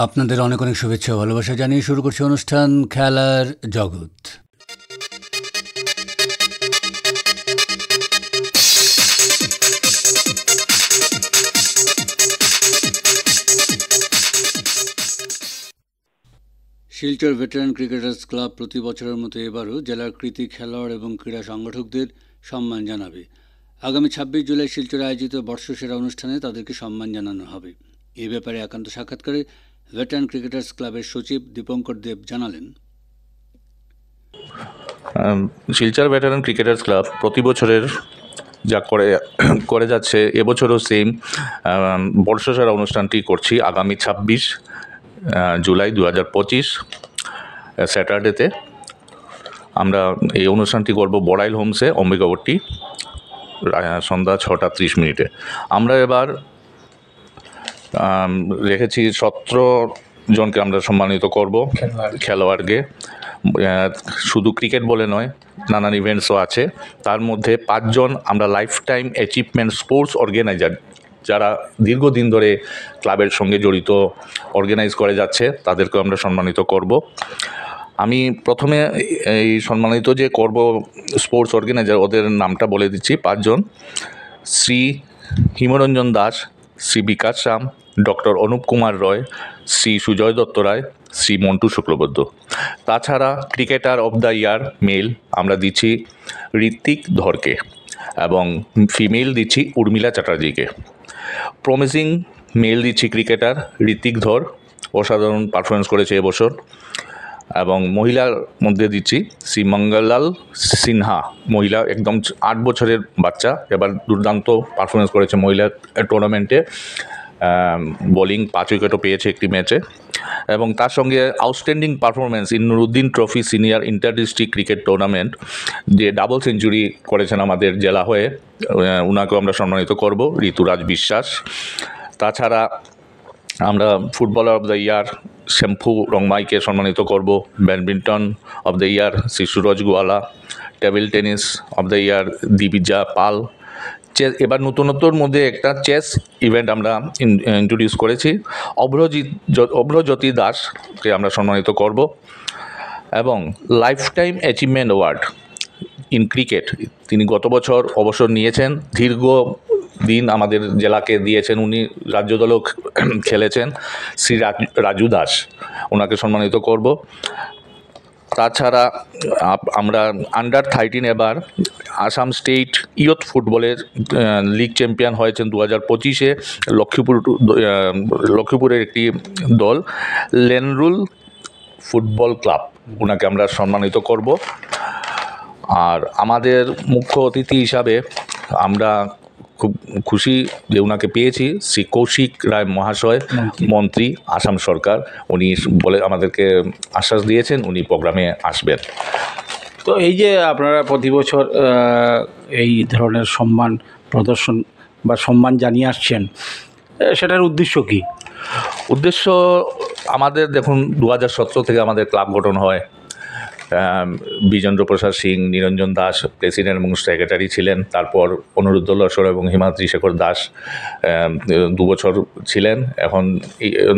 আপনাদের অনেক অনেক শুভেচ্ছা ও ভালোবাসা জানিয়ে শুরু করছি অনুষ্ঠান খেলার জগৎ। শিলচর ভেটারান ক্রিকেটার্স ক্লাব প্রতি বছরের মতো এবারও জেলার কৃতি খেলোয়াড় এবং ক্রীড়া সংগঠকদের সম্মান জানাবে। আগামী 26 জুলাই শিলচরে আয়োজিত বর্ষসেরা অনুষ্ঠানে তাদেরকে সম্মান জানানো হবে। এ ব্যাপারে একান্ত সাক্ষাৎকারে ভেটারান ক্রিকেটার্স ক্লাবের সচিব দীপঙ্কর দেব জানালেন, শিলচর ভেটারান ক্রিকেটার্স ক্লাব প্রতি বছরের যা করে যাচ্ছে, এবছরও সেম বর্ষসেরা অনুষ্ঠানটি করছি আগামী 26 জুলাই 2025 স্যাটারডেতে। আমরা এই অনুষ্ঠানটি করব বড়াইল হোমসে, অম্বিকাবর্তী, সন্ধ্যা 6:30 আমরা এবার রেখেছি 17 জনকে আমরা সম্মানিত করব খেলোয়াড়কে। শুধু ক্রিকেট বলে নয়, নানান ইভেন্টসও আছে। তার মধ্যে 5 জন আমরা life time achievement sports organiser, যারা দীর্ঘদিন ধরে ক্লাবের সঙ্গে জড়িত, অর্গানাইজ করে যাচ্ছে, তাদেরকেও আমরা সম্মানিত করব। আমি প্রথমে এই সম্মানিত যে করব স্পোর্টস অর্গানাইজার, ওদের নামটা বলে দিচ্ছি। 5 জন: শ্রী হিমরঞ্জন দাস, শ্রী বিকাশ রাম, ডক্টর অনুপ কুমার রয়, শ্রী সুজয় দত্ত রায়, শ্রী মন্টু শুক্লবৈদ্য। তাছাড়া cricketer of the year male আমরা দিচ্ছি ঋত্বিক ধরকে এবং ফিমেল দিচ্ছি উর্মিলা চ্যাটার্জিকে। প্রমিসিং মেল দিচ্ছি ক্রিকেটার ঋত্বিক ধর, অসাধারণ পারফরমেন্স করেছে এবছর। এবং মহিলার মধ্যে দিচ্ছি শ্রী মঙ্গলাল সিনহা, মহিলা একদম 8 বছরের বাচ্চা, এবার দুর্দান্ত পারফরমেন্স করেছে মহিলা টুর্নামেন্টে। বোলিং 5 উইকেটও পেয়েছে একটি ম্যাচে। এবং তার সঙ্গে outstanding performance in Nuruddin trophy senior inter district cricket tournament, যে ডাবল সেঞ্চুরি করেছেন আমাদের জেলা হয়ে, ওনাকেও আমরা সম্মানিত করব, ঋতুরাজ বিশ্বাস। তাছাড়া আমরা ফুটবলার অফ দ্য ইয়ার শ্যাম্পু রংমাইকে সম্মানিত করব, badminton of the year Shri Suraj Goala, table tennis of the year Dibija Pal. এবার নতুনত্বর মধ্যে একটা চেস ইভেন্ট আমরা ইন্ট্রোডিউস করেছি, অভ্রজ্যোতি দাসকে আমরা সম্মানিত করব। এবং life time achievement award in cricket, তিনি গত বছর অবসর নিয়েছেন, দীর্ঘদিন আমাদের জেলাকে দিয়েছেন, উনি রাজ্য দলেও খেলেছেন, শ্রী রাজু দাস, ওনাকে সম্মানিত করব। তাছাড়া আমরা আন্ডার 13 এবার আসাম স্টেট ইয়ুথ ফুটবলের লিগ চ্যাম্পিয়ন হয়েছেন 2025-এ লক্ষ্মীপুরের একটি দল, লেনরুল ফুটবল ক্লাব, ওনাকে আমরা সম্মানিত করব। আর আমাদের মুখ্য অতিথি হিসাবে আমরা খুব খুশি যে ওনাকে পেয়েছি, শ্রী কৌশিক রায় মহাশয়, মন্ত্রী, আসাম সরকার। উনি বলে আমাদেরকে আশ্বাস দিয়েছেন উনি প্রোগ্রামে আসবেন। তো এই যে আপনারা প্রতি বছর এই ধরনের সম্মান প্রদর্শন বা সম্মান জানিয়ে আসছেন, সেটার উদ্দেশ্য কি? উদ্দেশ্য আমাদের দেখুন, 2017 থেকে আমাদের ক্লাব গঠন হয়। বিজেন্দ্র প্রসাদ সিং, নিরঞ্জন দাস প্রেসিডেন্ট এবং সেক্রেটারি ছিলেন। তারপর অনুরুদ্ধ লস্কর এবং হিমাদ্রি শেখর দাস 2 বছর ছিলেন। এখন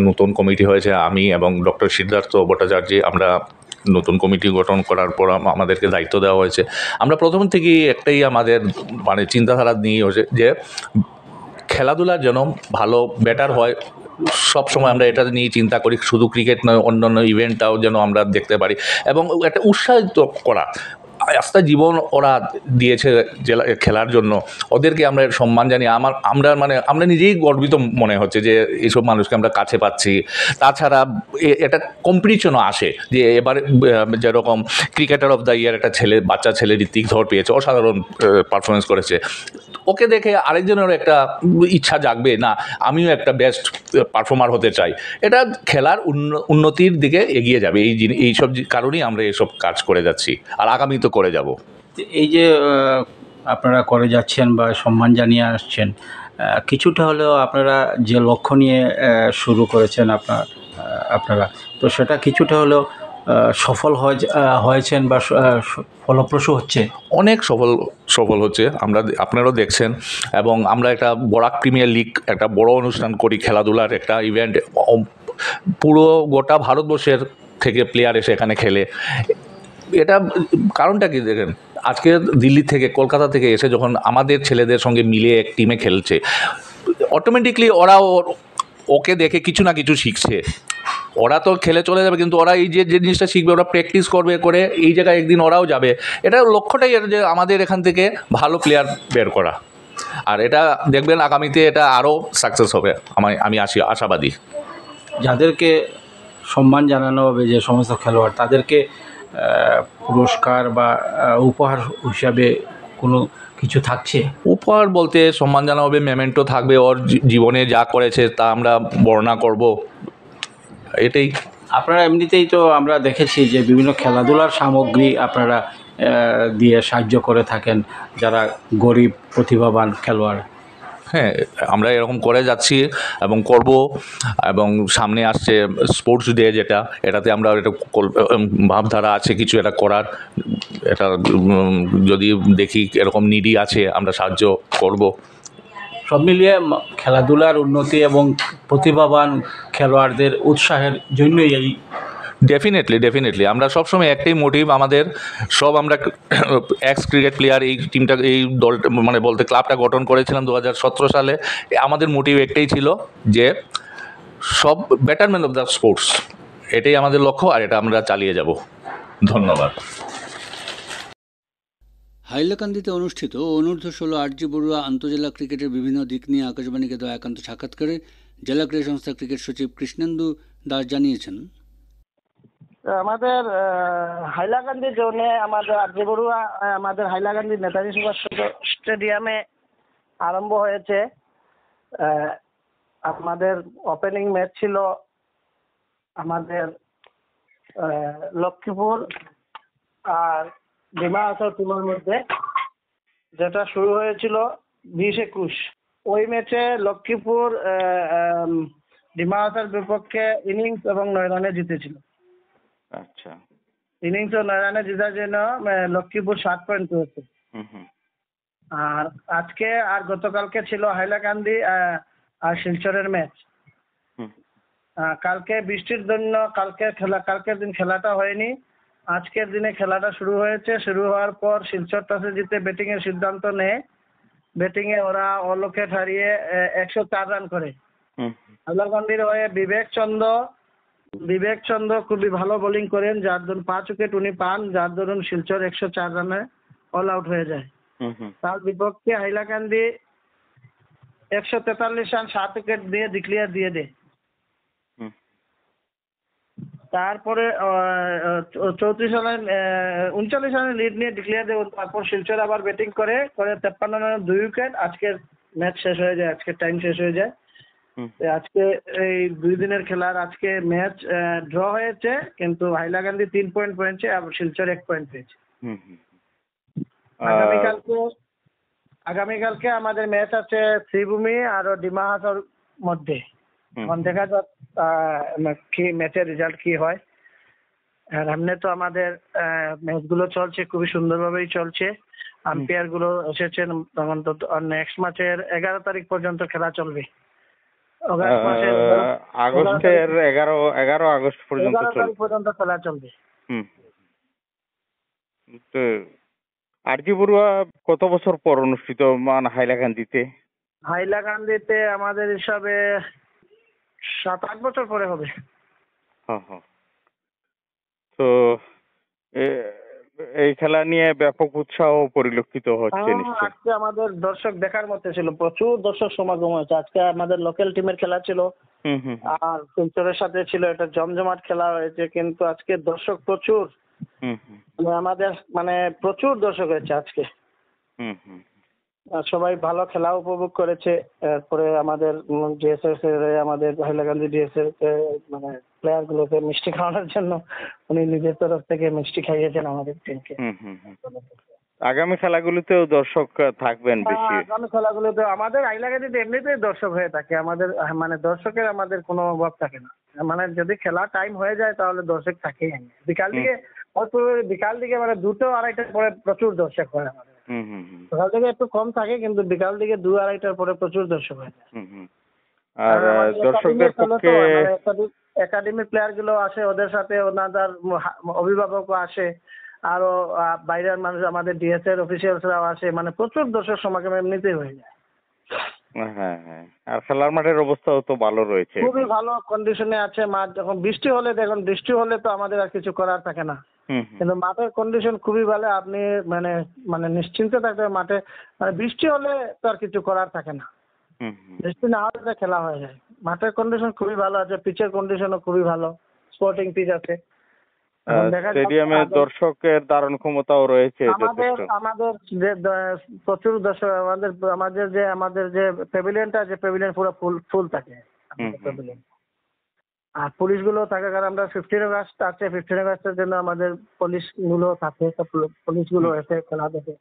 নতুন কমিটি হয়েছে, আমি এবং ডক্টর সিদ্ধার্থ ভট্টাচার্য, আমরা নতুন কমিটি গঠন করার পর আমাদেরকে দায়িত্ব দেওয়া হয়েছে। আমরা প্রথম থেকেই একটাই আমাদের চিন্তাধারা নিয়ে হয়েছে যে খেলাধুলার যেন ভালো বেটার হয়, সব সময় আমরা এটা নিয়ে চিন্তা করি। শুধু ক্রিকেট নয়, অন্যান্য ইভেন্টটাও যেন আমরা দেখতে পারি এবং একটা উৎসাহিত করা। আস্তে জীবন ওরা দিয়েছে জেলা খেলার জন্য, ওদেরকে আমরা সম্মান জানি। আমরা নিজেই গর্বিত মনে হচ্ছে যে এইসব মানুষকে আমরা কাছে পাচ্ছি। তাছাড়া এটা কম্পিটিশনও আসে, যে এবার যেরকম ক্রিকেটার অফ দ্য ইয়ার একটা বাচ্চা ছেলে ঋত্বিক ধর পেয়েছে, অসাধারণ পারফরমেন্স করেছে। ওকে দেখে আরেকজনেরও একটা ইচ্ছা জাগবে, না আমিও একটা বেস্ট পারফর্মার হতে চাই। এটা খেলার উন্নতির দিকে এগিয়ে যাবে। এই সব কারণেই আমরা এইসব কাজ করে যাচ্ছি আর আগামী তো করে যাব। এই যে আপনারা করে যাচ্ছেন বা সম্মান জানিয়ে আসছেন, কিছুটা হলেও আপনারা যে লক্ষ্য নিয়ে শুরু করেছেন আপনারা, তো সেটা কিছুটা হলেও সফল হয়েছেন বা ফলপ্রসূ হচ্ছে? অনেক সফল হচ্ছে, আপনারাও দেখছেন। এবং আমরা একটা বরাক প্রিমিয়ার লিগ, একটা বড় অনুষ্ঠান করি, খেলাধুলার একটা ইভেন্ট। পুরো গোটা ভারতবর্ষের থেকে প্লেয়ার এসে এখানে খেলে। এটা কারণটা কি দেখেন, আজকে দিল্লি থেকে, কলকাতা থেকে এসে যখন আমাদের ছেলেদের সঙ্গে মিলে এক টিমে খেলছে, অটোমেটিকলি ওকে দেখে কিছু না কিছু শিখছে। ওরা তো খেলে চলে যাবে, কিন্তু ওরা এই যে জিনিসটা শিখবে, ওরা প্র্যাকটিস করবে, করে এই জায়গায় একদিন ওরাও যাবে। এটা লক্ষ্যটাই যে আমাদের এখান থেকে ভালো প্লেয়ার বের করা। আর এটা দেখবেন আগামীতে এটা আরও সাকসেস হবে, আমি আশাবাদী। যাদেরকে সম্মান জানানো হবে, যে সমস্ত খেলোয়াড়, তাদেরকে পুরস্কার বা উপহার হিসাবে কোনো কিছু থাকছে? উপহার বলতে সম্মান জানা হবে, মেমেন্টো থাকবে, ওর জীবনে যা করেছে তা আমরা বর্ণনা করব, এটাই। আপনারা এমনিতেই তো আমরা দেখেছি যে বিভিন্ন খেলাধুলার সামগ্রী আপনারা দিয়ে সাহায্য করে থাকেন যারা গরিব প্রতিভাবান খেলোয়াড়। হ্যাঁ, আমরা এরকম করে যাচ্ছি এবং করব। এবং সামনে আসছে স্পোর্টস ডে, এটাতে আমরা এটা ভাবধারা আছে কিছু এটা করার। এটা যদি দেখি এরকম নিডি আছে, আমরা সাহায্য করব। সব মিলিয়ে খেলাধুলার উন্নতি এবং প্রতিভাবান খেলোয়াড়দের উৎসাহের জন্যই এই। ডেফিনেটলি আমরা সবসময় একটাই মোটিভ আমাদের, আমরা এক্স ক্রিকেট প্লেয়ার এই টিমটা, এই দলটা, মানে বলতে ক্লাবটা গঠন করেছিলাম 2017 সালে। আমাদের মোটিভ একটাই ছিল যে সব বেটারমেন্ট অফ দ্য স্পোর্টস, এটাই আমাদের লক্ষ্য, আর এটা আমরা চালিয়ে যাব। ধন্যবাদ। হাইলাকান্দিতে অনুষ্ঠিত অনূর্ধ্ব-16 আরজি বড়ুয়া আন্তজেলা ক্রিকেটের বিভিন্ন দিক নিয়ে আকাশবাণীকে দেওয়া একান্ত সাক্ষাৎকারে জেলা ক্রীড়া সংস্থা ক্রিকেট সচিব কৃষ্ণেন্দু দাস জানিয়েছেন, আমাদের হাইলাকান্দি জোনে আমাদের আরজি বড়ুয়া আমাদের হাইলাকান্দি নেতাজি সুভাষ স্টেডিয়ামে আরম্ভ হয়েছে। আমাদের ওপেনিং ম্যাচ ছিল আমাদের লক্ষ্মীপুর আর ডিমা হাসাও টিমের মধ্যে, যেটা শুরু হয়েছিল 20-21। ওই ম্যাচে লক্ষ্মীপুর ডিমা হাসার বিপক্ষে ইনিংস এবং 9 রানে জিতেছিল। আচ্ছা। ইনিংস ও 9 রানে জেতার জন্য লক্ষ্মীপুর 7 পয়েন্ট পেয়েছে। আর আজকে আর গতকালকে ছিল হাইলাকান্দি আর শিলচরের ম্যাচ। কালকে বৃষ্টির জন্য কালকের দিন খেলাটা হয়নি। আজকের দিনে খেলাটা শুরু হয়েছে। শুরু হওয়ার পর শিলচর টসে জিতে ব্যাটিং এর সিদ্ধান্ত নেয়। ব্যাটিং এ ওরা অল উইকেট হারিয়ে 104 রান করে। হাইলাকান্দির হয়ে বিবেক চন্দ্র খুবই ভালো বোলিং করেন, যার দরুন 5 উইকেট উনি পান, যার দরুন শিলচর 104 রানে অল আউট হয়ে যায়। তার বিপক্ষে হাইলাকান্দি 143 রান 7 উইকেট দিয়ে ডিক্লেয়ার দিয়ে দেয়। তারপরে 39 রানের লিড নিয়ে ডিক্লেয়ার দেয়। তারপর শিলচর আবার ব্যাটিং করে 53 রানে 2 উইকেট। আজকের ম্যাচ শেষ হয়ে যায়, আজকের টাইম শেষ হয়ে যায়। আজকে এই 2 দিনের খেলার আজকে ম্যাচ ড্র হয়েছে, কিন্তু হাইলাকান্দি 3 পয়েন্ট পেয়েছে আর শিলচর 1 পয়েন্ট পেয়েছে। আগামীকালকে আমাদের ম্যাচ আছে শ্রীভূমি আর ডিমা হাসাওর মধ্যে। এখন দেখা যাক কি ম্যাচের রেজাল্ট কি হয়। আর এমনি তো আমাদের ম্যাচগুলো চলছে, খুবই সুন্দরভাবেই চলছে। আম্পায়ার গুলো এসেছেন, তখন তো নেক্সট ম্যাচের 11 তারিখ পর্যন্ত খেলা চলবে। আগস্টের 11 আগস্ট পর্যন্ত খেলা চলবে। তো আরজি বড়ুয়া কত বছর পর অনুষ্ঠিত হাইলাকান্দিতে? হাইলাকান্দিতে আমাদের হিসাবে 7-8 বছর পরে হবে। তো এই খেলা নিয়ে ব্যাপক উৎসাহ পরিলক্ষিত হচ্ছে নিশ্চয়ই। আজকে আমাদের দর্শক দেখার মতো ছিল, প্রচুর দর্শক সমাগম হয়েছে। আজকে আমাদের লোকাল টিমের খেলা ছিল আর শিলচরের সাথে ছিল, এটা জমজমাট খেলা হয়েছে। কিন্তু আজকে দর্শক প্রচুর, আমাদের প্রচুর দর্শক হয়েছে আজকে। সবাই ভালো খেলা উপভোগ করেছে। এরপরে আমাদের ডিএসএস এর আমাদের হাইলাকান্দি ডিএসএস প্লেয়ার গুলোকে মিষ্টি খাওয়ানোর জন্য উনি নিজের তরফ থেকে মিষ্টি খাইয়েছেন আমাদের টিমকে। আগামী খেলাগুলোতেও দর্শক থাকবেন বেশি। আগামী খেলাগুলোতে আমাদের হাইলাকান্দিতে এমনিতেই দর্শক হয়ে থাকে, আমাদের মানে দর্শকের আমাদের কোনো অভাব থাকে না। মানে যদি খেলা টাইম হয়ে যায় তাহলে দর্শক থাকেই। বিকাল দিকে বিকাল দিকে মানে 2-2-2:30টার পরে প্রচুর দর্শক হয় আমাদের। সকাল থেকে একটু কম থাকে, কিন্তু বিকাল দিকে 2-2:30টার পরে প্রচুর দর্শক হয়। আর দর্শকদের পক্ষে একাডেমি প্লেয়ার গুলো আসে, ওদের সাথে ওনাদের অভিভাবকও আসে, আরো বাইরের মানুষ আমাদের ডিএসএর অফিসিয়ালসরাও আসে, মানে প্রচুর দর্শক সমাগম এমনিতেই হয়ে যায়। হ্যাঁ হ্যাঁ, আর খেলার মাঠের অবস্থাও তো ভালো রয়েছে, খুবই ভালো কন্ডিশনে আছে মাঠ। যখন বৃষ্টি হলে দেখুন, বৃষ্টি হলে তো আমাদের আর কিছু করার থাকে না, কিন্তু মাঠের কন্ডিশন খুবই ভালো। আপনি মানে মানে নিশ্চিন্তে থাকতে মাঠে, মানে বৃষ্টি হলে তো আর কিছু করার থাকে না, বৃষ্টি না হলে তো খেলা হয়ে যায়। মাঠের কন্ডিশন খুবই ভালো আছে, পিচের কন্ডিশনও খুবই ভালো, স্পোর্টিং পিচ আছে। স্টেডিয়ামে দর্শকের ধারণ ক্ষমতাও রয়েছে আমাদের যথেষ্ট। আমাদের যে প্রচুর দর্শক, আমাদের যে প্যাভিলিয়নটা আছে, প্যাভিলিয়ন পুরো ফুল থাকে প্যাভিলিয়ন। আর পুলিশ গুলো থাকে, কারণ আমরা 15 আগস্ট আছে, 15 আগস্টের জন্য আমাদের পুলিশ গুলো থাকে, পুলিশ গুলো এসে খেলা দেখে।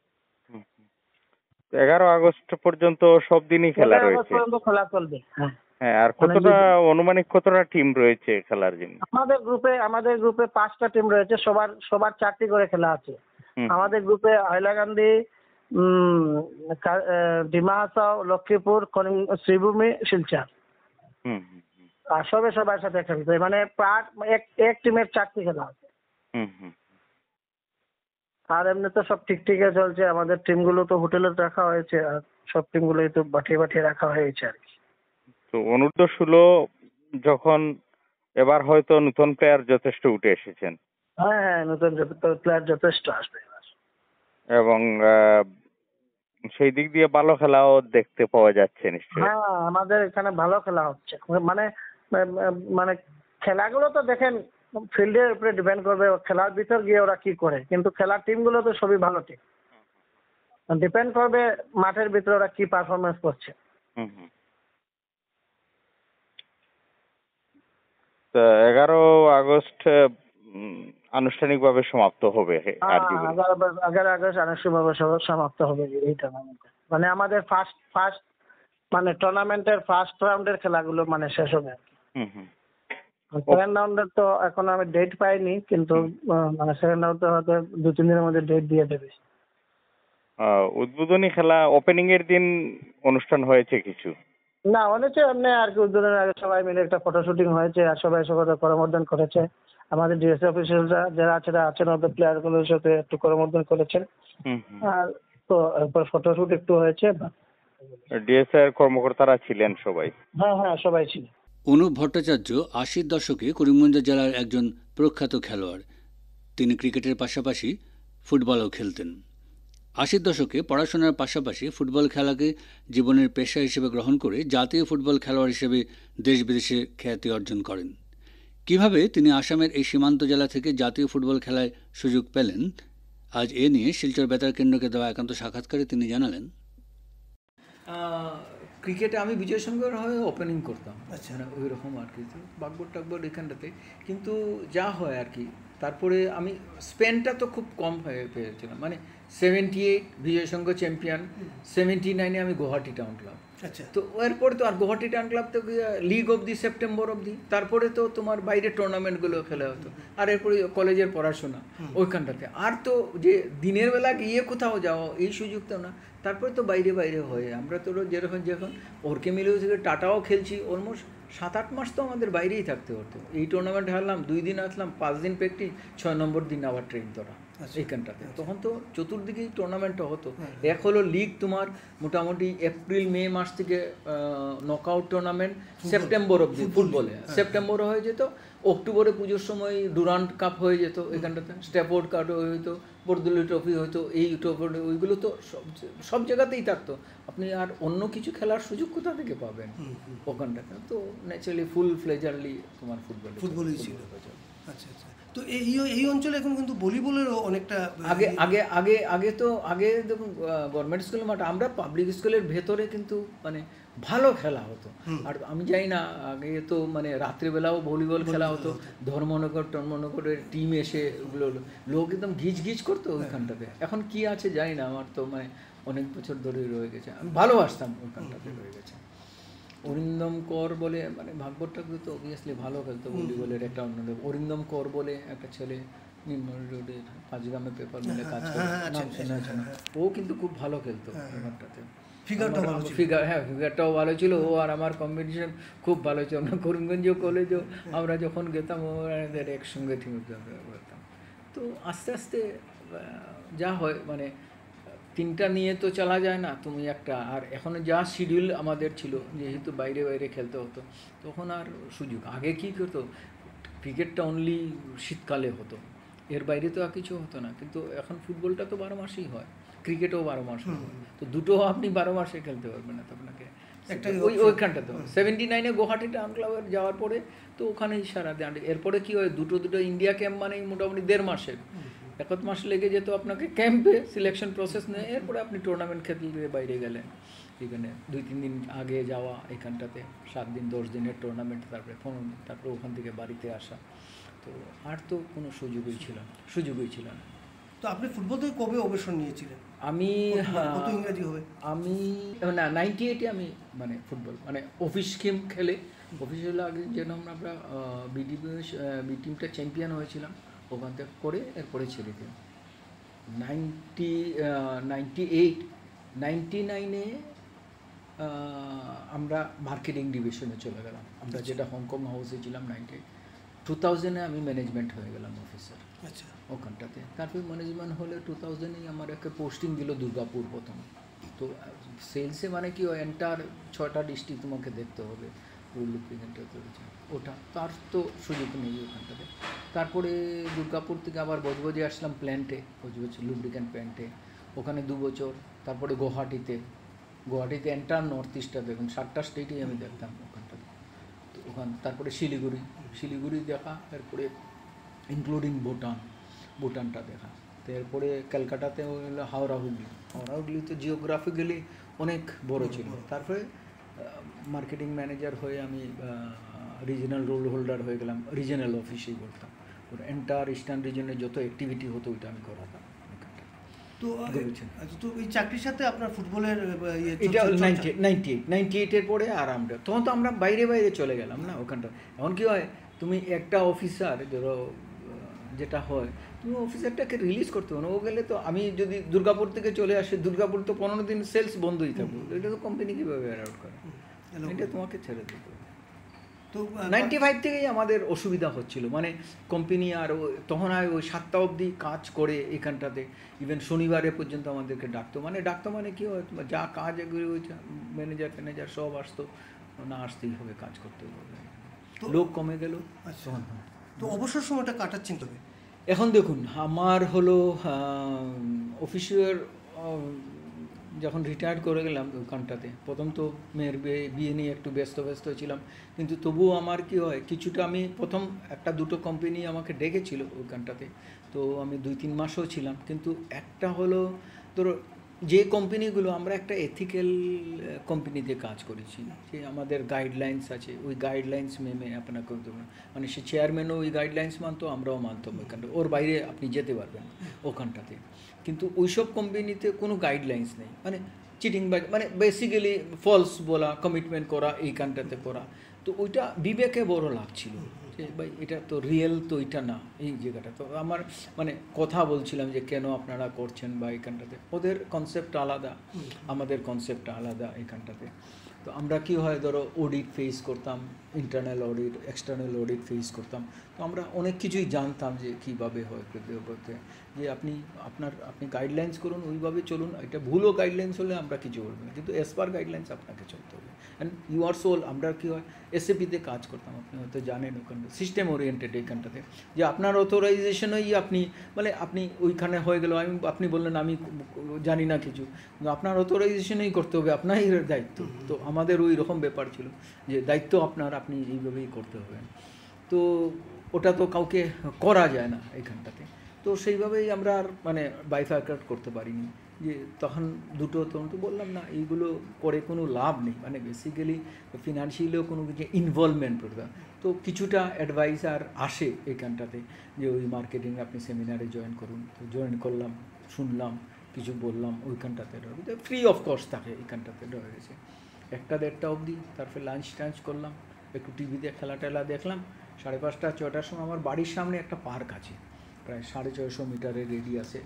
11 আগস্ট পর্যন্ত সব দিনই খেলা রয়েছে, খেলা চলবে। হ্যাঁ, আর কতটা অনুমানিক কতটা টিম রয়েছে খেলার জন্য? আমাদের গ্রুপে 5টা টিম রয়েছে, সবার 4টি করে খেলা আছে। আমাদের গ্রুপে হাইলাকান্দি, ডিমা হাসাও, লক্ষ্মীপুর, শ্রীভূমি, শিলচর। আর সবার সাথে খেলছে, মানে এক টিমের 4টি খেলা আছে। আর এমনি তো সব ঠিকঠাক চলছে। আমাদের টিমগুলো তো হোটেলে রাখা হয়েছে, আর সব টিমগুলোই তো বাঠিয়ে রাখা হয়েছে আর কি। তো অনূর্ধ্ব 16 যখন এবার হয়তো নতুন প্লেয়ার যথেষ্ট উঠে এসেছেন। হ্যাঁ, নতুন প্লেয়ার যথেষ্ট আসবে এবং সেই দিক দিয়ে ভালো খেলাও দেখতে পাওয়া যাচ্ছে নিশ্চয়ই। হ্যাঁ, আমাদের এখানে ভালো খেলা হচ্ছে। মানে মানে খেলাগুলো তো দেখেন ফিল্ডের উপরে ডিপেন্ড করবে, খেলার ভিতর গিয়ে ওরা কি করে, কিন্তু খেলার টিমগুলো তো সবই ভালো টিম। ডিপেন্ড করবে মাঠের ভিতরে ওরা কি পারফরমেন্স করছে। তো 11 আগস্ট আনুষ্ঠানিকভাবে সমাপ্ত হবে। 11 আগস্ট আনুষ্ঠানিকভাবে সমাপ্ত হবে এই টুর্নামেন্ট। মানে আমাদের ফার্স্ট মানে টুর্নামেন্টের ফার্স্ট রাউন্ডের খেলাগুলো মানে শেষ হবে আর কি। সেকেন্ড রাউন্ডের তো এখন আমি ডেট পাইনি, কিন্তু মানে সেকেন্ড রাউন্ডে হয়তো 2-3 দিনের মধ্যে ডেট দিয়ে দেবে। উদ্বোধনী খেলা ওপেনিং এর দিন অনুষ্ঠান হয়েছে কিছু? না, হয়েছে এমনি আর কি। উদ্বোধনের আগে সবাই মিলে একটা ফটো শুটিং হয়েছে, আর সবাই সবার করমর্দন করেছে। আমাদের ডিএসএ অফিসিয়ালরা যারা আছেন ওদের প্লেয়ার গুলোর সাথে একটু করমর্দন করেছেন। আর তো এরপর ফটো শুট একটু হয়েছে। ডিএসএ এর কর্মকর্তারা ছিলেন সবাই? হ্যাঁ, সবাই ছিল। অনুপ ভট্টাচার্য 80-র দশকে করিমগঞ্জ জেলার একজন প্রখ্যাত খেলোয়াড়। তিনি ক্রিকেটের পাশাপাশি ফুটবলও খেলতেন। 80-র দশকে পড়াশোনার পাশাপাশি ফুটবল খেলাকে জীবনের পেশা হিসেবে গ্রহণ করে জাতীয় ফুটবল খেলোয়াড় হিসেবে দেশ বিদেশে খ্যাতি অর্জন করেন। কিভাবে তিনি আসামের এই সীমান্ত জেলা থেকে জাতীয় ফুটবল খেলায় সুযোগ পেলেন, আজ এ নিয়ে শিলচর বেতার কেন্দ্রকে দেওয়া একান্ত সাক্ষাৎকারে তিনি জানালেন। ক্রিকেটে আমি বিজয় সঙ্গের হয়ে ওপেনিং করতাম, মানে ওই রকম আর কি, বাকবোর্ড টাকবোর্ড এখানটাতে। কিন্তু যা হয় আর কি, তারপরে আমি স্পেনটা তো খুব কম হয়ে পেয়েছিলাম। মানে 78 বিজয় সঙ্গ চ্যাম্পিয়ন, 79-এ আমি গুয়াহাটি টাউন ক্লাব। তো এরপরে তো আর গুয়াহাটি টাউন ক্লাব তো লিগ অবধি, সেপ্টেম্বর অবধি। তারপরে তো তোমার বাইরে টুর্নামেন্টগুলো খেলা হতো, আর এরপরে কলেজের পড়াশোনা ওইখানটাতে। আর তো যে দিনের বেলা গিয়ে কোথাও যাও এই সুযোগ তো না। তারপরে তো বাইরে হয়। আমরা তো যখন ওরকে মিলে থেকে টাটাও খেলছি, অলমোস্ট 7-8 মাস তো আমাদের বাইরেই থাকতে হতো। এই টুর্নামেন্ট হারলাম, 2 দিন আসলাম, 5 দিন প্র্যাকটিস, 6 নম্বর দিন আবার ট্রেন ধরা এইখানটাতে। তখন তো চতুর্দিকেই টুর্নামেন্টটা হতো। এক হলো লিগ তোমার মোটামুটি এপ্রিল মে মাস থেকে নকআউট টুর্নামেন্ট সেপ্টেম্বর অবধি ফুটবলে। সেপ্টেম্বরে হয়ে যেত, অক্টোবরে পুজোর সময় ডুরান্ট কাপ হয়ে যেত এখানটাতে, স্ট্যাফোর্ড কাপ হয়ে যেত, বরদুলি ট্রফি হয়তো। এই ট্রফি ওইগুলো তো সব জায়গাতেই থাকতো। আপনি আর অন্য কিছু খেলার সুযোগ কোথা থেকে পাবেন ওখানটাতে? তো ন্যাচারালি ফুল ফ্লেজারলি তোমার ফুটবলই ছিল। আচ্ছা। তো এই অঞ্চলে এখন কিন্তু ভলিবলেরও অনেকটা আগে আগে আগে আগে তো আগে দেখুন গভর্নমেন্ট স্কুলের মাঠ, আমরা পাবলিক স্কুলের ভেতরে কিন্তু মানে ভালো খেলা হতো। আর আমি জানি না আগে তো মানে রাত্রিবেলাও ভলিবল খেলা হতো, ধর্মনগর টর্মনগরের টিম এসে ওগুলো লোক একদম ঘিচ ঘিচ করতো ওইখানটাতে। এখন কি আছে জানি না, আমার তো মানে অনেক বছর ধরেই রয়ে গেছে, আমি ভালোবাসতাম ওইখানটাতে রয়ে গেছে। অরিন্দম কর বলে মানে ভাগবত ঠাকুর তো অবভিয়াসলি ভালো খেলতো ভলিবলের একটা অন্য। অরিন্দম কর বলে একটা ছেলে নির্মল রোডের পাঁচগ্রামে পেপার মিলে কাজ করে, নাম শোনা আছে না? ও কিন্তু খুব ভালো খেলতো ব্যাপারটাতে, ফিগারটাও ভালো ছিল। ও আর আমার কম্বিনেশন খুব ভালো ছিল। আমরা করিমগঞ্জ কলেজও আমরা যখন গেতাম ওদের একসঙ্গে করতাম। তো আস্তে আস্তে যা হয় মানে তিনটা নিয়ে তো চলা যায় না, তুমি একটা। আর এখন যা শিডিউল আমাদের ছিল, যেহেতু বাইরে বাইরে খেলতে হতো, তখন আর সুযোগ। আগে কী করতো, ক্রিকেটটা অনলি শীতকালে হতো, এর বাইরে তো আর কিছু হতো না। কিন্তু এখন ফুটবলটা তো 12 মাসেই হয়, ক্রিকেটও 12 মাস হয়। তো দুটো আপনি 12 মাসে খেলতে পারবেন না, তো আপনাকে ওইখানটা তো 79-এ গুয়াহাটি টাউন ক্লাবের যাওয়ার পরে তো ওখানেই সারা দেন। এরপরে কী হয়, দুটো ইন্ডিয়া ক্যাম্প মানে মোটামুটি 1.5 মাসের, 1 মাস লেগে যেত আপনাকে ক্যাম্পে সিলেকশন প্রসেস নিয়ে। এরপরে আপনি টুর্নামেন্ট খেলতে বাইরে গেলেন, এখানে 2-3 দিন আগে যাওয়া, এখানটাতে 7 দিন 10 দিনের টুর্নামেন্ট, তারপরে তারপরে ওখান থেকে বাড়িতে আসা। তো আর তো কোনো সুযোগই ছিল না। তো আপনি ফুটবল থেকে কবে অবসর নিয়েছিলেন? আমি কত ইংরেজি হবে? আমি না 98-এ আমি মানে ফুটবল মানে অফিস গেম খেলে, অফিসিয়াল আগে যেরকম আমরা বি টিমটা চ্যাম্পিয়ন হয়েছিলাম, ওখান থেকে করে এরপরে ছেড়ে দিই। 99-এ আমরা মার্কেটিং ডিভিশনে চলে গেলাম, আমরা যেটা হংকং হাউসে ছিলাম। 2000-এ আমি ম্যানেজমেন্ট হয়ে গেলাম অফিসার ওখানটাতে। তারপরে ম্যানেজমেন্ট হলে 2000-এই আমার একটা পোস্টিং দিল দুর্গাপুর প্রথম। তো সেলসে মানে কি হয়, এন্টার 6টা ডিস্ট্রিক্ট তোমাকে দেখতে হবে, ওটা তার তো সুযোগ নেই ওখানটাতে। তারপরে দুর্গাপুর থেকে আবার বজবজে আসলাম প্ল্যান্টে, বজবজ লুব্রিক্যান্ট প্ল্যান্টে, ওখানে 2 বছর। তারপরে গুয়াহাটিতে এন্টার নর্থ ইস্টটা দেখুন, 7টা স্টেটই আমি দেখতাম ওখানটাতে। তো তারপরে শিলিগুড়ি দেখা, এরপরে ইনক্লুডিং ভুটানটা দেখা। তো এরপরে ক্যালকাটাতে হলো হাওড়া হুগলি তো জিওগ্রাফিক্যালি অনেক বড় ছিল। তারপরে মার্কেটিং ম্যানেজার হয়ে আমি রিজনাল রোল হোল্ডার হয়ে গেলাম, রিজনাল অফিসেই করতাম। ওর এন্টার ইস্টার্ন রিজনে যত অ্যাক্টিভিটি হতো ওইটা আমি করাতাম। তো এই চাকরির সাথে আপনার ফুটবলের এটা 98-এর পরে আর আমরা তখন তো আমরা বাইরে চলে গেলাম না ওখানটা। এখন কি হয়, তুমি একটা অফিসার ধরো যেটা হয়, তুমি অফিসারটাকে রিলিজ করতে হবে না। ও গেলে তো আমি যদি দুর্গাপুর থেকে চলে আসি, দুর্গাপুর তো 15 দিন সেলস বন্ধই থাকবে, এটা তো কোম্পানি কীভাবে অ্যালাউড করে, এটা তোমাকে ছেড়ে দিতে হবে। তো 95 থেকেই আমাদের অসুবিধা হচ্ছিল, মানে কোম্পানি আর তখন আর ওই 7টা অবধি কাজ করে এখানটাতে, ইভেন শনিবারে পর্যন্ত আমাদেরকে ডাকতো মানে কী হয়, যা কাজ এগুলো ম্যানেজার সব আসতো না, আসতেই হবে, কাজ করতে হবে, লোক কমে গেল। তো অবসর সময়টা কাটাচ্ছেন তবে? এখন দেখুন, আমার হলো অফিসের যখন রিটায়ার করে গেলাম ওখানটাতে, প্রথম তো মেয়ের বিয়ে নিয়ে একটু ব্যস্ত ছিলাম, কিন্তু তবুও আমার কি হয়, কিছুটা আমি প্রথম 1-2 কোম্পানি আমাকে ডেকেছিল ওখানটাতে, তো আমি 2-3 মাসও ছিলাম। কিন্তু একটা হলো ধরো যে কোম্পানিগুলো, আমরা একটা এথিক্যাল কোম্পানিতে কাজ করেছি, যে আমাদের গাইডলাইন্স আছে, ওই গাইডলাইন্স মেনে আপনাকে করতে হবে, মানে সে চেয়ারম্যানও ওই গাইডলাইন্স মানতো, আমরাও মানতাম ওইখানটা, ওর বাইরে আপনি যেতে পারবেন ওখানটাতে। কিন্তু ওইসব কোম্পানিতে কোনো গাইডলাইন্স নেই, মানে চিটিং মানে বেসিক্যালি ফলস বলা, কমিটমেন্ট করা, এইখানটাতে করা। তো ওইটা বিবেকে বড় লাগছিল যে ভাই এটা তো রিয়েল, তো এটা না এই জায়গাটা। তো আমার মানে কথা বলছিলাম যে কেন আপনারা করছেন বা এইখানটাতে, ওদের কনসেপ্ট আলাদা, আমাদের কনসেপ্ট আলাদা এখানটাতে। তো আমরা কি হয়, ধরো অডিট ফেস করতাম, internal audit, external audit face করতাম। তো আমরা অনেক কিছুই জানতাম যে কীভাবে হয় করতে, যে আপনি গাইডলাইন্স করুন, ওইভাবে চলুন, এটা ভুলও গাইডলাইন্স হলে আমরা কিছু বলবো না, কিন্তু অ্যাজ পার গাইডলাইন্স আপনাকে চলতে হবে। অ্যান্ড ইউ আর সোল, আমরা কী হয় SAP-তে কাজ করতাম, আপনি হয়তো জানেন ওখানে সিস্টেম ওরিয়েন্টেড এইখানটাতে, যে আপনার অথরাইজেশনই আপনি ওইখানে হয়ে গেল, আপনি বললেন আমি জানি না কিছু, কিন্তু আপনার অথরাইজেশনই করতে হবে, আপনারই দায়িত্ব। তো আমাদের ওই রকম ব্যাপার ছিল যে দায়িত্ব আপনি এইভাবেই করতে হবে। তো ওটা তো কাউকে করা যায় না এইখানটাতে। তো সেইভাবেই আমরা আর মানে বাইফার্কেট করতে পারিনি, যে তখন দুটো তো বললাম না, এইগুলো করে কোনো লাভ নেই, মানে বেসিক্যালি ফিনান্সিয়ালিও কোনো কিছু ইনভলভমেন্ট করতে হয়। তো কিছুটা অ্যাডভাইসার আসে এইখানটাতে, যে ওই মার্কেটিং আপনি সেমিনারে জয়েন করুন। তো জয়েন করলাম, শুনলাম, কিছু বললাম, ওইখানটাতে ফ্রি অফ কস্ট থাকে এইখানটাতে রয়েছে 1টা-1.5টা অবধি। তারপরে লাঞ্চ টাঞ্চ করলাম, একটু টিভিতে খেলা টেলা দেখলাম। 5:30-6টার সময় আমার বাড়ির সামনে একটা পার্ক আছে, প্রায় 650 মিটারের রেডিয়াসে।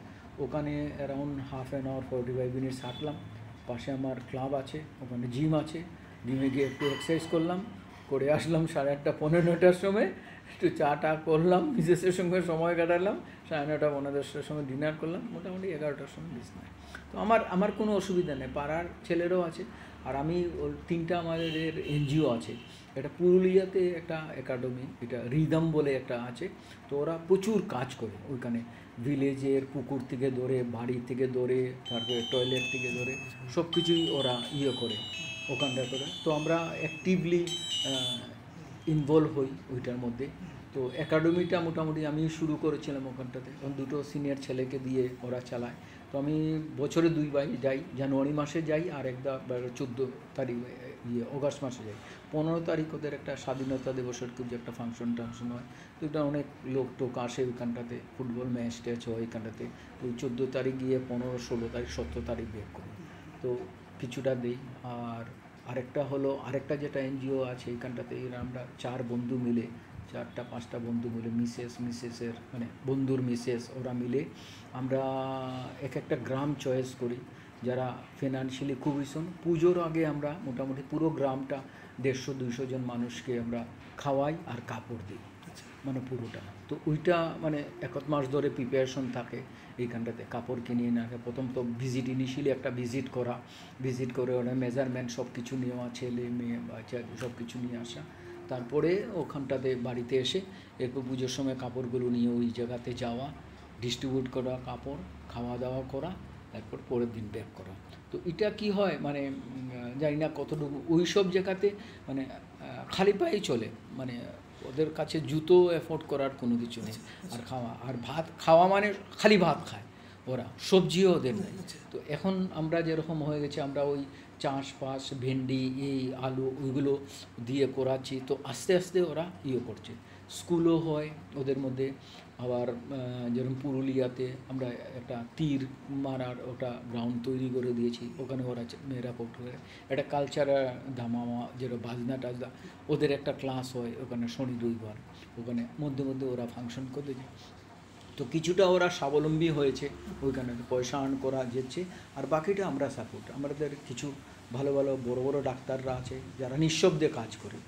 ওখানে around half an hour 45 minutes হাঁটলাম। পাশে আমার ক্লাব আছে, ওখানে জিম আছে, জিমে গিয়ে একটু এক্সারসাইজ করলাম, করে আসলাম 8:30-9টার সময়। একটু চা টা করলাম, মিসেসের সঙ্গে সময় কাটালাম, 9:30-10টার সময় ডিনার করলাম, মোটামুটি 11টার সময় বিছনায়। তো আমার কোনো অসুবিধা নেই, পাড়ার ছেলেরও আছে। আর আমি 3টা আমাদের এনজিও আছে। এটা পুরুলিয়াতে একটা একাডেমি, এটা রিদম বলে একটা আছে। তো ওরা প্রচুর কাজ করে ওইখানে, ভিলেজের পুকুর থেকে ধরে, বাড়ি থেকে ধরে, তারপরে টয়লেট থেকে ধরে সব কিছুই ওরা করে ওখানটা করে। তো আমরা অ্যাক্টিভলি ইনভলভ হই ওইটার মধ্যে। তো একাডেমিটা মোটামুটি আমি শুরু করেছিলাম ওখানটাতে, এখন 2টো সিনিয়র ছেলেকে দিয়ে ওরা চালায়। তো আমি বছরে 2বার যাই, জানুয়ারি মাসে যাই, আর একবার 14 তারিখ অগাস্ট মাসে যাই। 15 তারিখ ওদের একটা স্বাধীনতা দিবসের কিছু একটা ফাংশন টাংশন হয়। তো এটা অনেক লোক টোক আসে ওইখানটাতে, ফুটবল ম্যাচ ট্যাচ হয় ওইখানটাতে। ওই 14 তারিখ গিয়ে 15, 16 তারিখ, 17 তারিখ বের করি। তো কিছুটা দিই। আর আরেকটা যেটা এনজিও আছে এইখানটাতে, আমরা 4 বন্ধু মিলে, 4টা-5টা বন্ধু মিলে, মিসেসের মানে বন্ধুর মিসেস, ওরা মিলে আমরা একটা গ্রাম চয়েস করি যারা ফিনান্সিয়ালি খুব ভীষণ। পুজোর আগে আমরা মোটামুটি পুরো গ্রামটা 150-200 জন মানুষকে আমরা খাওয়াই আর কাপড় দিই, মানে পুরোটা। তো ওইটা মানে 1 মাস ধরে প্রিপারেশন থাকে এইখানটাতে, কাপড় কিনিয়ে না। প্রথম তো ইনিশিয়ালি একটা ভিজিট করে ওরা মেজারমেন্ট সব কিছু নেওয়া, ছেলে মেয়ে বাচ্চা সব কিছু নিয়ে আসা। তারপরে ওখানটাতে বাড়িতে এসে এরপর পুজোর সময় কাপড়গুলো নিয়ে ওই জায়গাতে যাওয়া, ডিস্ট্রিবিউট করা কাপড়, খাওয়া দাওয়া করা, তারপর পরের দিন ব্যাক করা। তো এটা কি হয় মানে জানি না কতটুকু ওই সব জায়গাতে মানে খালি পায়েই চলে, মানে ওদের কাছে জুতো এফোর্ড করার কোনো কিছু নেই। আর ভাত খাওয়া মানে খালি ভাত খায় ওরা, সবজিও ওদের নেই। তো এখন আমরা যেরকম হয়ে গেছে, আমরা ওই চাষ ভেন্ডি, এই আলু, ওইগুলো দিয়ে করাচ্ছি। তো আস্তে আস্তে ওরা করছে। স্কুলও হয় ওদের মধ্যে। আবার যেরকম পুরুলিয়াতে আমরা একটা তীর মারার ওটা গ্রাউন্ড তৈরি করে দিয়েছি, ওখানে ওরা মেয়েরা পড়তে পারে। একটা কালচারাল ধামামা, যেটা বাজনা টাজনা, ওদের একটা ক্লাস হয় ওখানে শনি রবিবার, ওখানে মধ্যে ওরা ফাংশন করতে যায়। তো কিছুটা ওরা স্বাবলম্বী হয়েছে, ওইখানে পয়সা আর্ন করা যাচ্ছে। আর বাকিটা আমরা সাপোর্ট, আমাদের কিছু ভালো বড় ডাক্তাররা আছে যারা নিঃশব্দে কাজ করে,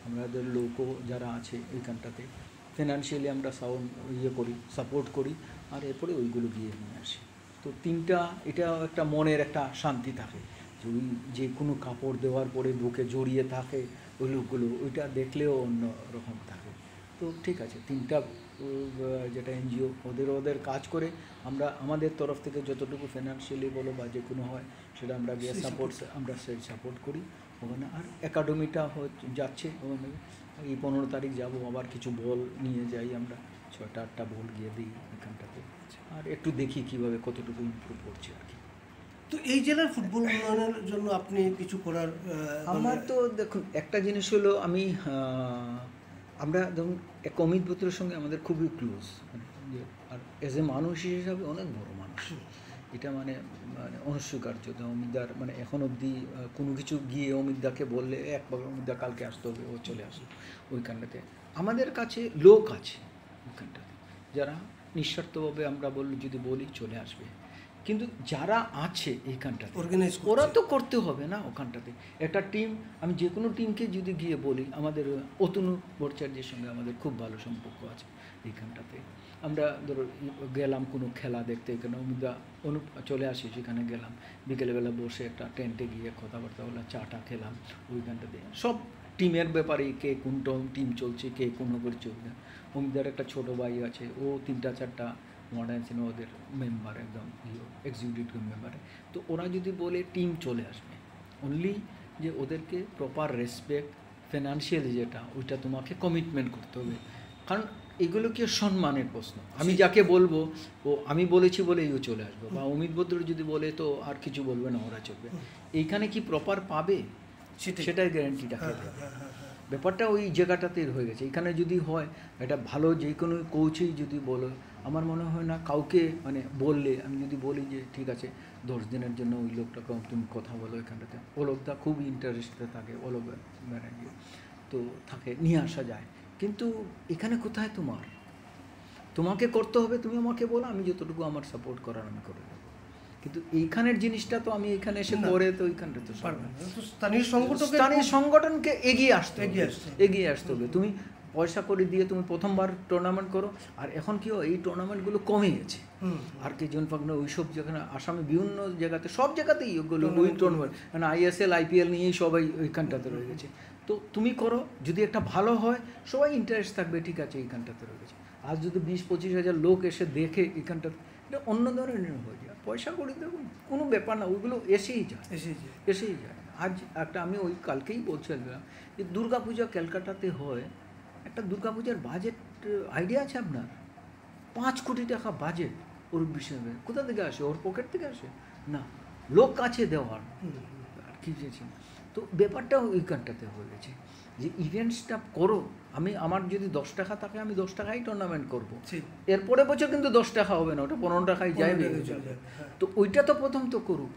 আমাদের লোকও যারা আছে এইখানটাতে ফিনান্সিয়ালি আমরা করি, সাপোর্ট করি। আর এরপরে ওইগুলো গিয়ে নিয়ে আসি। তো 3টা, এটা একটা মনের একটা শান্তি থাকে, যে ওই যে কোনো কাপড় দেওয়ার পরে বুকে জড়িয়ে থাকে ওই লোকগুলো, ওইটা দেখলেও অন্য রকম থাকে। তো ঠিক আছে, 3টা যেটা এনজিও ওদের কাজ করে, আমরা আমাদের তরফ থেকে যতটুকু ফিনান্সিয়ালি বলো বা যে কোনো হয় সেটা আমরা গিয়ে সাপোর্ট করি ওখানে। আর একাডেমিটা যাচ্ছে ওখানে, এই 15 তারিখ যাব, আবার কিছু বল নিয়ে যাই আমরা, 6টা-8টা বল গিয়ে দিই এখানটাতে। আর একটু দেখি কীভাবে কতটুকু ইমপ্রুভ করছে আর কি। তো এই জেলার ফুটবল উন্নয়নের জন্য আপনি কিছু করার আমার তো দেখুন একটা জিনিস হলো, আমরা যেমন এক অমিত বত্রের সঙ্গে আমাদের খুবই ক্লোজ, আর এজ এ মানুষ হিসাবে অনেক বড় মানুষ, এটা মানে অনস্বীকার্য। অমিতদার মানে এখন অবধি কোনো কিছু গিয়ে অমিতদাকে বললে একবার অমিতদা কালকে আসতে হবে, ও চলে আসে ওইখানটাতে। আমাদের কাছে লোক আছে ওইখানটাতে যারা নিঃস্বার্থভাবে আমরা যদি বলি চলে আসবে। কিন্তু যারা আছে এইখানটাতে ওরা তো করতে হবে না ওখানটাতে। একটা টিম, আমি যে কোনো টিমকে যদি গিয়ে বলি, আমাদের অতনু ভট্টাচার্যের সঙ্গে আমাদের খুব ভালো সম্পর্ক আছে এইখানটাতে। আমরা ধরো গেলাম কোনো খেলা দেখতে, এখানে চলে আসি, সেখানে গেলাম, বিকেলবেলা বসে একটা টেন্টে গিয়ে কথাবার্তা বললাম, চাটা খেলাম ওইখানটাতে। সব টিমের ব্যাপারে, কে কোন টিম চলছে, কে কোনো করে চলছে। অমিতদার একটা ছোটো ভাই আছে, ও 3টা-4টা মডার্ন সিনেমা ওদের মেম্বার, একদম এক্সিকিউটিভ মেম্বারে। তো ওরা যদি বলে টিম চলে আসবে, অনলি যে ওদেরকে প্রপার রেসপেক্ট, ফিনান্সিয়ালি যেটা ওইটা তোমাকে কমিটমেন্ট করতে হবে। কারণ এগুলো কি সম্মানের প্রশ্ন। আমি যাকে বলবো ও আমি বলেছি বলেই ও চলে আসবে, বা অমিত বদ্র যদি বলে তো আর কিছু বলবে না, ওরা চলবে। এইখানে কি প্রপার পাবে সেটাই গ্যারান্টিটা খেতে হবে। ব্যাপারটা ওই জায়গাটাতে হয়ে গেছে। এখানে যদি হয় এটা ভালো, যে কোনো কোচই যদি বলো, আমার মনে হয় না কাউকে মানে বললে, আমি যদি বলি যে ঠিক আছে 10 দিনের জন্য ওই লোকটাকে তুমি কথা বলো এখানটাতে, ও লোকটা খুব ইন্টারেস্টে থাকে, ও লোক ব্যানার্জি তো থাকে, নিয়ে আসা যায়। কিন্তু এখানে কোথায় তোমাকে করতে হবে, তুমি আমাকে বলো, আমি যতটুকু আমার সাপোর্ট করার আমি করে দেবো। কিন্তু এইখানের জিনিসটা তো আমি এখানে এসে করে তো ওইখানটা তো পারবে না। তো স্থানীয় সংগঠনকে এগিয়ে আসতে হবে। তুমি পয়সা করে দিয়ে তুমি প্রথমবার টুর্নামেন্ট করো, আর এখন কি এই টুর্নামেন্টগুলো কমে গেছে। আর কি জন ফাগনা ওইসব যেখানে আসামে বিভিন্ন জায়গাতে, সব জায়গাতেই ওগুলো ওই টুর্নামেন্ট, মানে ISL IPL নিয়েই সবাই ওইখানটাতে রয়ে গেছে। তো তুমি করো, যদি একটা ভালো হয় সবাই ইন্টারেস্ট থাকবে, ঠিক আছে এইখানটাতে রয়ে গেছে। আজ যদি 20-25 হাজার লোক এসে দেখে এখানটাতে, এটা অন্য ধরনের হয়ে যায়। পয়সা করে দেখুন কোনো ব্যাপার না, ওইগুলো এসেই যায়। আজ একটা আমি ওই কালকেই বলছিলাম যে দুর্গাপূজা ক্যালকাটাতে হয়, একটা দুর্গাপূজার বাজেট আইডিয়া আছে আপনার? 5 কোটি টাকা বাজেট ওর বিষয়ে। কোথা থেকে আসে? ওর পকেট থেকে আসে না, লোক কাছে দেওয়ার আর কি চেয়েছেন। তো ব্যাপারটা ওইখানটাতে হয়ে গেছে যে ইভেন্টসটা করো। আমার যদি 10 টাকা থাকে, আমি 10 টাকাই টুর্নামেন্ট করবো। এরপরে বছর কিন্তু 10 টাকা হবে না, ওটা 15 টাকায় যায়। তো ওইটা তো প্রথম তো করুক,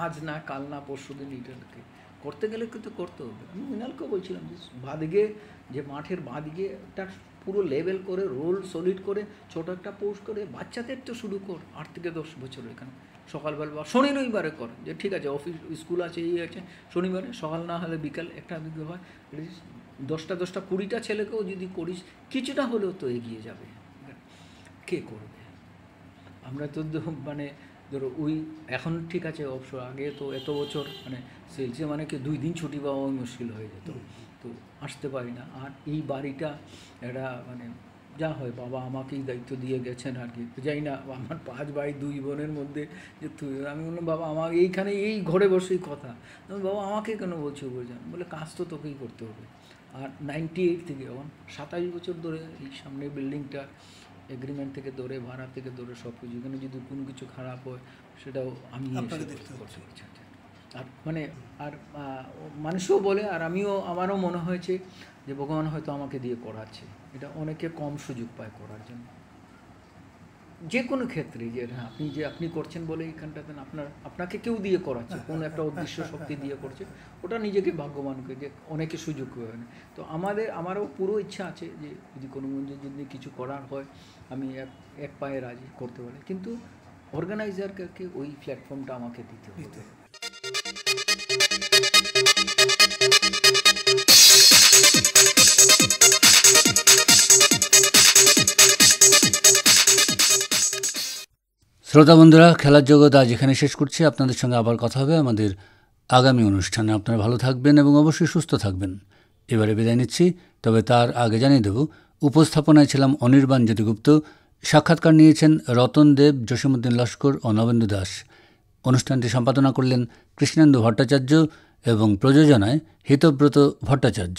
আজ না কাল না পরশু দিন। এইটাকে করতে গেলে কিন্তু করতে হবে। আমি মৃণালকেও বলছিলাম যে বাঁদিকে, যে মাঠের বাঁদিকে একটা পুরো লেভেল করে, রোল সলিড করে, ছোট একটা পোস্ট করে বাচ্চাদের তো শুরু কর 8 থেকে 10 বছর। এখানে সকালবেলা বা শনি রবিবারে কর, যে ঠিক আছে অফিস স্কুল আছে, এই আছে, শনিবারে সকাল না হলে বিকাল একটা দিকে হয়। 10টা 20টা ছেলেকেও যদি করিস, কিছুটা হলেও তো এগিয়ে যাবে। কে করবে? আমরা তো মানে ধরো ওই এখন ঠিক আছে অবসর, আগে তো এত বছর মানে সেলসে মানে কি 2 দিন ছুটি পাওয়া মুশকিল হয়ে যেত, তো আসতে পারি না। আর এই বাড়িটা এটা মানে যা হয়, বাবা আমাকেই দায়িত্ব দিয়ে গেছেন আর কি। যাই না, আমার 5 ভাই 2 বোনের মধ্যে যে আমি বললাম বাবা আমার এইখানে এই ঘরে বসেই কথা, বাবা আমাকে কেন বলছো বলছেন, বলে কাজ তো তোকেই করতে হবে। আর 98 থেকে এখন 27 বছর ধরে এই সামনে বিল্ডিংটা এগ্রিমেন্ট থেকে ধরে, ভাড়া থেকে ধরে সব কিছু, এখানে যদি কোনো কিছু খারাপ হয় সেটাও আমি করতে পারছি। আর মানে আর মানুষও বলে, আর আমারও মনে হয়েছে যে ভগবান হয়তো আমাকে দিয়ে করাচ্ছে। এটা অনেকে কম সুযোগ পায় করার জন্য, যে কোনো ক্ষেত্রে। যে আপনি করছেন বলে এইখানটাতে আপনাকে কেউ দিয়ে করাচ্ছে, কোনো একটা উদ্দেশ্য শক্তি দিয়ে করছে, ওটা নিজেকে ভাগ্যবানকে যে অনেকে সুযোগ হয় না। তো আমারও পুরো ইচ্ছা আছে যে যদি কোনো মধ্যে যদি কিছু করার হয়, আমি এক পায়ে রাজি করতে পারি, কিন্তু অর্গানাইজারকে ওই প্ল্যাটফর্মটা আমাকে দিতে হবে। শ্রোতা বন্ধুরা, খেলার জগৎ আজ এখানে শেষ করছি। আপনাদের সঙ্গে আবার কথা হবে আমাদের আগামী অনুষ্ঠানে। আপনারা ভালো থাকবেন এবং অবশ্যই সুস্থ থাকবেন। এবারে বিদায় নিচ্ছি, তবে তার আগে জানিয়ে দেব উপস্থাপনায় ছিলাম অনির্বাণ জ্যোতিগুপ্ত, সাক্ষাৎকার নিয়েছেন রতন দেব, জসীমউদ্দিন লস্কর ও নবেন্দু দাস। অনুষ্ঠানটি সম্পাদনা করলেন কৃষ্ণেন্দু ভট্টাচার্য এবং প্রযোজনায় হিতব্রত ভট্টাচার্য।